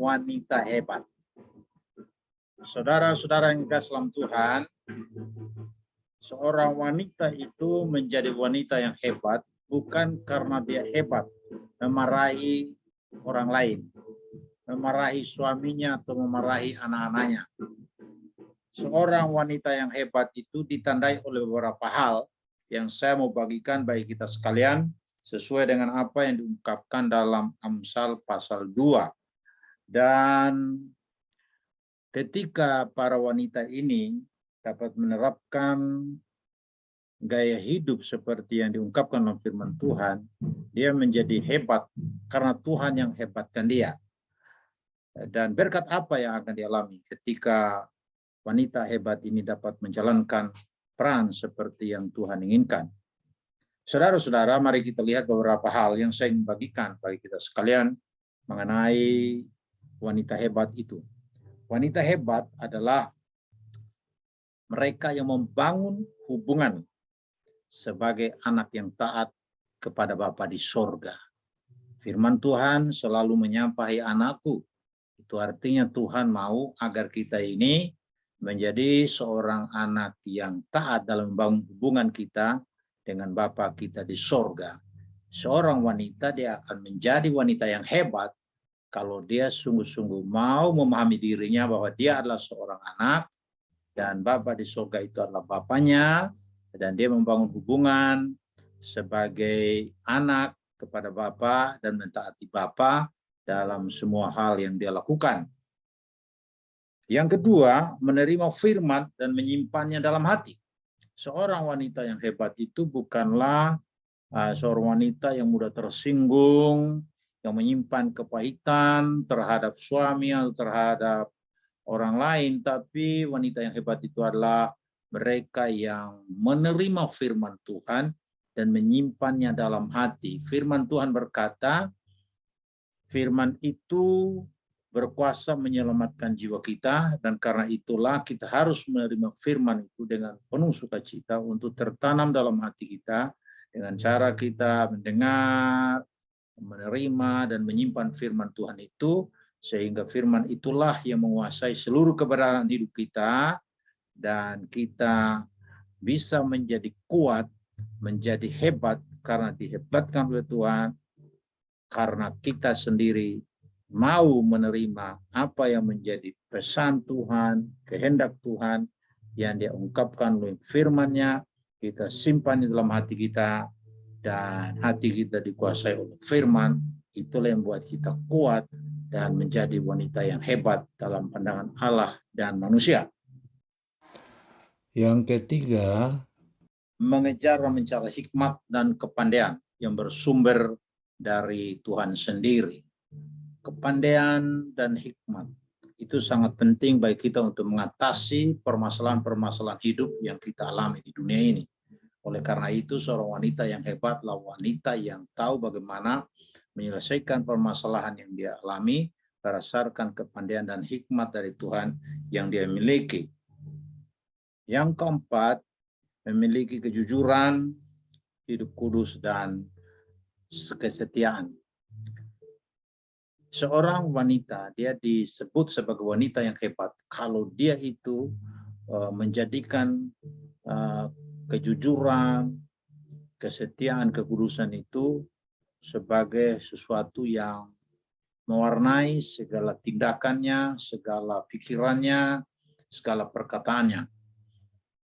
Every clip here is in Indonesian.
wanita hebat. Saudara-saudara yang dikasihi dalam Tuhan, seorang wanita itu menjadi wanita yang hebat bukan karena dia hebat memarahi orang lain, memarahi suaminya atau memarahi anak-anaknya. Seorang wanita yang hebat itu ditandai oleh beberapa hal yang saya mau bagikan bagi kita sekalian sesuai dengan apa yang diungkapkan dalam Amsal pasal 2. Dan ketika para wanita ini dapat menerapkan gaya hidup seperti yang diungkapkan dalam firman Tuhan, dia menjadi hebat karena Tuhan yang hebatkan dia. Dan berkat apa yang akan dialami ketika wanita hebat ini dapat menjalankan peran seperti yang Tuhan inginkan. Saudara-saudara, mari kita lihat beberapa hal yang saya ingin bagikan bagi kita sekalian mengenai wanita hebat itu. Wanita hebat adalah mereka yang membangun hubungan sebagai anak yang taat kepada Bapa di sorga. Firman Tuhan selalu menyampaikan anakku. Itu artinya Tuhan mau agar kita ini menjadi seorang anak yang taat dalam membangun hubungan kita dengan Bapa kita di sorga. Seorang wanita dia akan menjadi wanita yang hebat kalau dia sungguh-sungguh mau memahami dirinya bahwa dia adalah seorang anak dan Bapa di sorga itu adalah Bapanya, dan dia membangun hubungan sebagai anak kepada Bapa dan mentaati Bapa dalam semua hal yang dia lakukan. Yang kedua, menerima firman dan menyimpannya dalam hati. Seorang wanita yang hebat itu bukanlah seorang wanita yang mudah tersinggung, yang menyimpan kepahitan terhadap suami atau terhadap orang lain, tapi wanita yang hebat itu adalah mereka yang menerima firman Tuhan dan menyimpannya dalam hati. Firman Tuhan berkata, firman itu berkuasa menyelamatkan jiwa kita, dan karena itulah kita harus menerima firman itu dengan penuh sukacita untuk tertanam dalam hati kita dengan cara kita mendengar, menerima, dan menyimpan firman Tuhan itu, sehingga firman itulah yang menguasai seluruh keberadaan hidup kita, dan kita bisa menjadi kuat, menjadi hebat karena dihebatkan oleh Tuhan, karena kita sendiri mau menerima apa yang menjadi pesan Tuhan, kehendak Tuhan yang dia ungkapkan oleh firman-Nya, kita simpan di dalam hati kita, dan hati kita dikuasai oleh firman. Itulah yang membuat kita kuat dan menjadi wanita yang hebat dalam pandangan Allah dan manusia. Yang ketiga, mengejar dan mencari hikmat dan kepandaian yang bersumber dari Tuhan sendiri. Kepandaian dan hikmat itu sangat penting bagi kita untuk mengatasi permasalahan-permasalahan hidup yang kita alami di dunia ini. Oleh karena itu, seorang wanita yang hebatlah wanita yang tahu bagaimana menyelesaikan permasalahan yang dia alami berdasarkan kepandaian dan hikmat dari Tuhan yang dia miliki. Yang keempat, memiliki kejujuran, hidup kudus, dan kesetiaan. Seorang wanita, dia disebut sebagai wanita yang hebat kalau dia itu menjadikan kejujuran, kesetiaan, kekudusan itu sebagai sesuatu yang mewarnai segala tindakannya, segala pikirannya, segala perkataannya.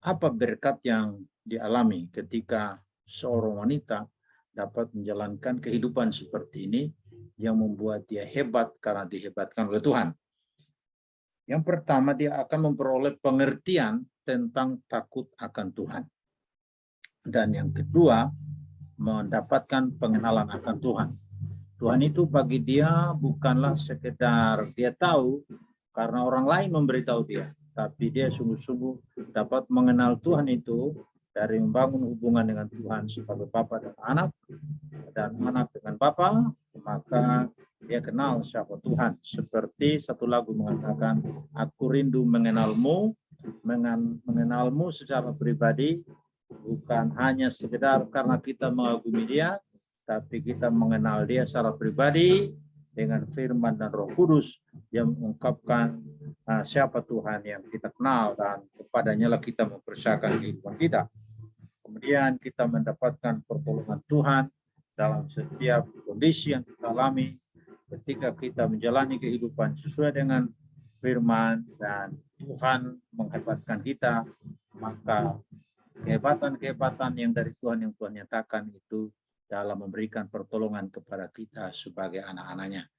Apa berkat yang dialami ketika seorang wanita dapat menjalankan kehidupan seperti ini yang membuat dia hebat karena dihebatkan oleh Tuhan? Yang pertama, dia akan memperoleh pengertian tentang takut akan Tuhan. Dan yang kedua, mendapatkan pengenalan akan Tuhan. Tuhan itu bagi dia bukanlah sekedar dia tahu karena orang lain memberitahu dia, tapi dia sungguh-sungguh dapat mengenal Tuhan itu dari membangun hubungan dengan Tuhan sebagai Bapa dan anak dengan Bapa, maka dia kenal siapa Tuhan. Seperti satu lagu mengatakan, aku rindu mengenalmu secara pribadi, bukan hanya sekedar karena kita mengagumi dia, tapi kita mengenal dia secara pribadi, dengan firman dan Roh Kudus yang mengungkapkan siapa Tuhan yang kita kenal, dan kepadanya lah kita mempersiapkan kehidupan kita. Kemudian kita mendapatkan pertolongan Tuhan dalam setiap kondisi yang kita alami ketika kita menjalani kehidupan sesuai dengan firman dan Tuhan menghebatkan kita, maka kehebatan-kehebatan yang dari Tuhan yang Tuhan nyatakan itu dalam memberikan pertolongan kepada kita sebagai anak-anaknya.